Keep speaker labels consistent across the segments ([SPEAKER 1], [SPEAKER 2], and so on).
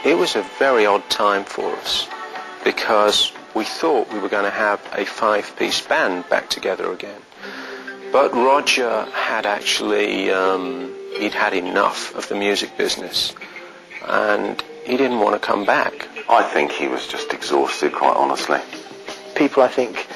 [SPEAKER 1] It was a very odd time for us because we thought we were going to have a five-piece band back together again. But Roger had actually, he'd had enough of the music business, and he didn't want to come back.
[SPEAKER 2] I think he was just exhausted, quite honestly.
[SPEAKER 3] People, I think,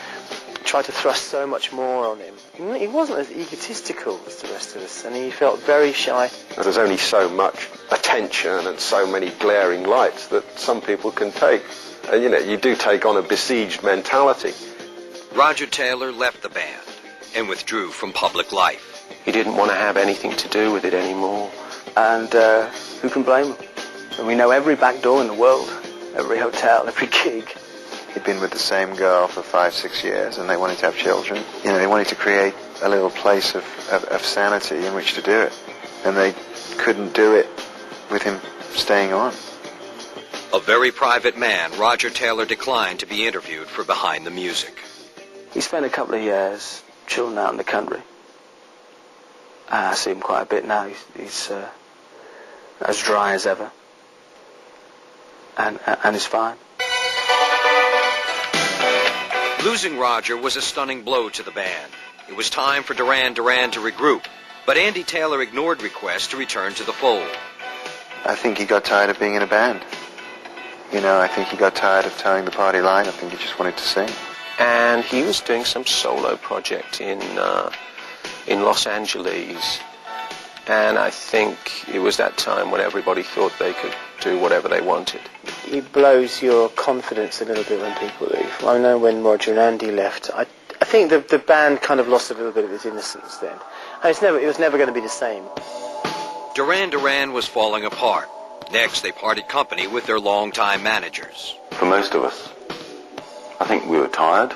[SPEAKER 3] tried to thrust so much more on him. He wasn't as egotistical as the rest of us, and he felt very shy.
[SPEAKER 4] There's only so much attention and so many glaring lights that some people can take. And, you know, you do take on a besieged mentality.
[SPEAKER 5] Roger Taylor left the band and withdrew from public life.
[SPEAKER 1] He didn't want to have anything to do with it anymore.
[SPEAKER 3] And who can blame him? And we know every back door in the world, every hotel, every gig.
[SPEAKER 6] He'd been with the same girl for 5-6 years, and they wanted to have children. You know, they wanted to create a little place of sanity in which to do it. And they couldn't do it with him staying on.
[SPEAKER 5] A very private man, Roger Taylor declined to be interviewed for Behind the Music.
[SPEAKER 3] He spent a couple of years chilling out in the country. I see him quite a bit now. He's as dry as ever. And he's fine.
[SPEAKER 5] Losing Roger was a stunning blow to the band. It was time for Duran Duran to regroup, but Andy Taylor ignored requests to return to the fold.
[SPEAKER 6] I think he got tired of being in a band. You know, I think he got tired of towing the party line. I think he just wanted to sing.
[SPEAKER 1] And he was doing some solo project in Los Angeles. And I think it was that time when everybody thought they could do whatever they wanted.
[SPEAKER 3] It blows your confidence a little bit when people leave. I know when Roger and Andy left, I think the band kind of lost a little bit of its innocence then. And it was never going to be the same.
[SPEAKER 5] Duran Duran was falling apart. Next, they parted company with their longtime managers.
[SPEAKER 2] For most of us, I think we were tired,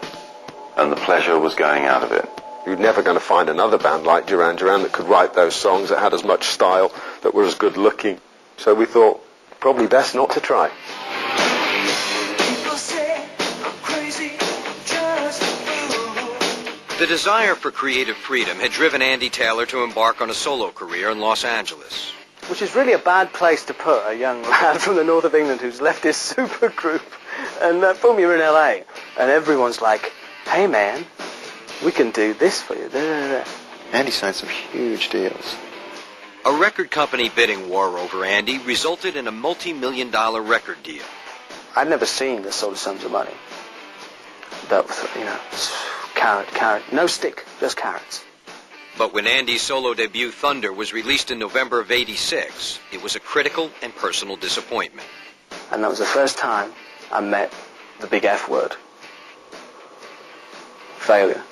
[SPEAKER 2] and the pleasure was going out of it.
[SPEAKER 4] You're never going to find another band like Duran Duran that could write those songs, that had as much style, that were as good looking. So we thought, probably best not to try.
[SPEAKER 5] The desire for creative freedom had driven Andy Taylor to embark on a solo career in Los Angeles.
[SPEAKER 3] Which is really a bad place to put a young lad from the north of England who's left his super group. And boom, you're in LA. And everyone's like, hey man, we can do this for you.
[SPEAKER 6] Andy signed some huge deals.
[SPEAKER 5] A record company bidding war over Andy resulted in a multi-million-dollar record deal.
[SPEAKER 3] I'd never seen the sort of sums of money. That was, you know, carrot. No stick, just carrots.
[SPEAKER 5] But when Andy's solo debut, Thunder, was released in November of '86, it was a critical and personal disappointment.
[SPEAKER 3] And that was the first time I met the big F word. Failure.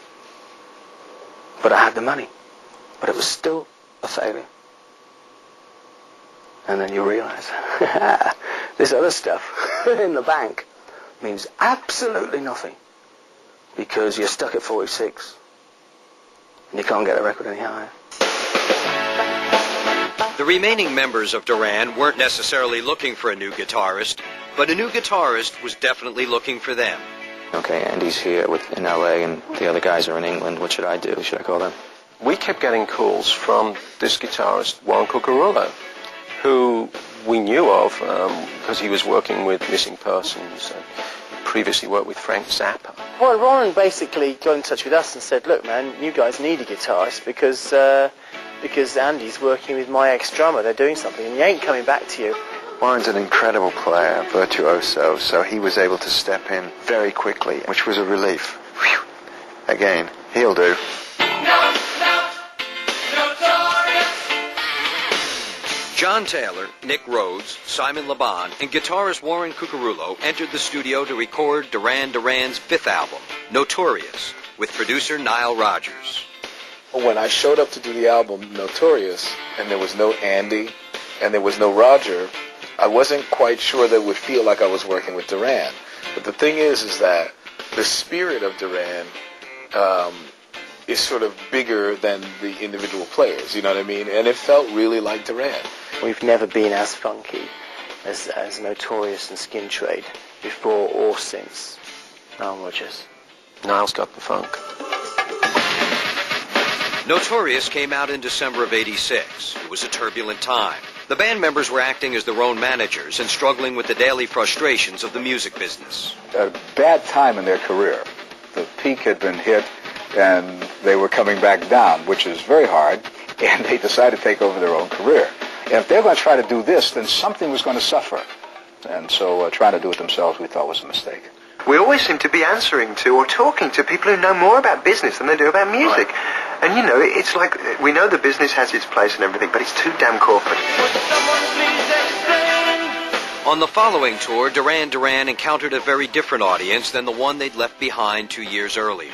[SPEAKER 3] But I had the money. But it was still a failure. And then you realize, this other stuff in the bank means absolutely nothing. Because you're stuck at 46. And you can't get a record any higher.
[SPEAKER 5] The remaining members of Duran weren't necessarily looking for a new guitarist, but a new guitarist was definitely looking for them.
[SPEAKER 7] Okay, Andy's here in LA and the other guys are in England. What should I do? Should I call them?
[SPEAKER 1] We kept getting calls from this guitarist, Warren Cucurullo, who we knew of because he was working with missing persons and previously worked with Frank Zappa.
[SPEAKER 3] Well, Warren basically got in touch with us and said, look, man, you guys need a guitarist because Andy's working with my ex-drummer. They're doing something, and he ain't coming back to you.
[SPEAKER 6] Warren's an incredible player, virtuoso, so he was able to step in very quickly, which was a relief. Whew. Again, he'll do.
[SPEAKER 5] John Taylor, Nick Rhodes, Simon Laban, and guitarist Warren Cucurullo entered the studio to record Duran Duran's fifth album, Notorious, with producer Nile Rodgers.
[SPEAKER 8] When I showed up to do the album Notorious, and there was no Andy, and there was no Roger, I wasn't quite sure that it would feel like I was working with Duran. But the thing is that the spirit of Duran is sort of bigger than the individual players, you know what I mean? And it felt really like Duran.
[SPEAKER 3] We've never been as funky as Notorious and Skin Trade before or since. Nile Rodgers.
[SPEAKER 1] Nile's got the funk.
[SPEAKER 5] Notorious came out in December of '86. It was a turbulent time. The band members were acting as their own managers and struggling with the daily frustrations of the music business.
[SPEAKER 9] A bad time in their career. The peak had been hit, and they were coming back down, which is very hard, and they decided to take over their own career. And if they're going to try to do this, then something was going to suffer. And so trying to do it themselves we thought was a mistake.
[SPEAKER 6] We always seem to be answering to or talking to people who know more about business than they do about music. Right. And, you know, it's like we know the business has its place and everything, but it's too damn corporate.
[SPEAKER 5] On the following tour, Duran Duran encountered a very different audience than the one they'd left behind 2 years earlier.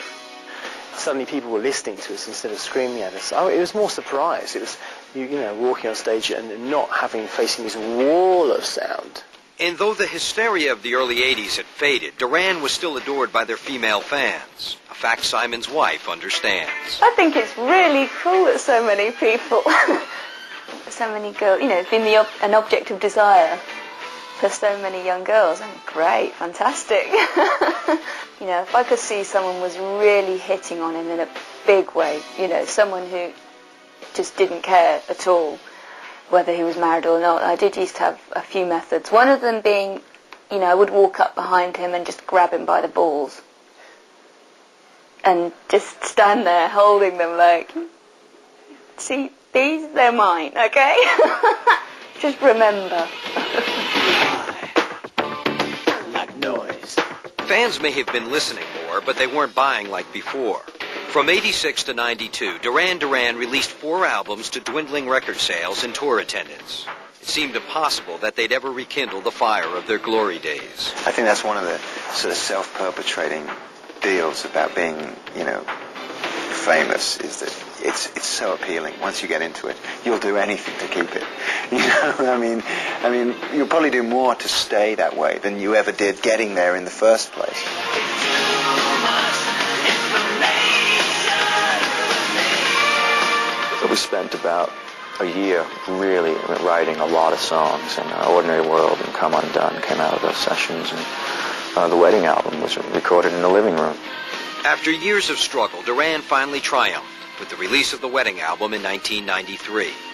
[SPEAKER 3] Suddenly people were listening to us instead of screaming at us. Oh, it was more surprise. It was, you know, walking on stage and not facing this wall of sound.
[SPEAKER 5] And though the hysteria of the early 80s had faded, Duran was still adored by their female fans. A fact Simon's wife understands.
[SPEAKER 10] I think it's really cool that so many people, so many girls, you know, it's been an object of desire for so many young girls. And great, fantastic. You know, if I could see someone was really hitting on him in a big way, you know, someone who just didn't care at all whether he was married or not. I did used to have a few methods. One of them being, you know, I would walk up behind him and just grab him by the balls. And just stand there holding them like, see, these, they're mine, okay? Just remember.
[SPEAKER 3] Like noise.
[SPEAKER 5] Fans may have been listening more, but they weren't buying like before. From 86 to 92, Duran Duran released 4 albums to dwindling record sales and tour attendance. It seemed impossible that they'd ever rekindle the fire of their glory days.
[SPEAKER 6] I think that's one of the sort of self-perpetrating deals about being, you know, famous, is that it's so appealing. Once you get into it, you'll do anything to keep it. You know, I mean, you'll probably do more to stay that way than you ever did getting there in the first place.
[SPEAKER 7] We spent about a year really writing a lot of songs, and Ordinary World and Come Undone came out of those sessions, and the Wedding album was recorded in the living room.
[SPEAKER 5] After years of struggle, Duran finally triumphed with the release of the Wedding album in 1993.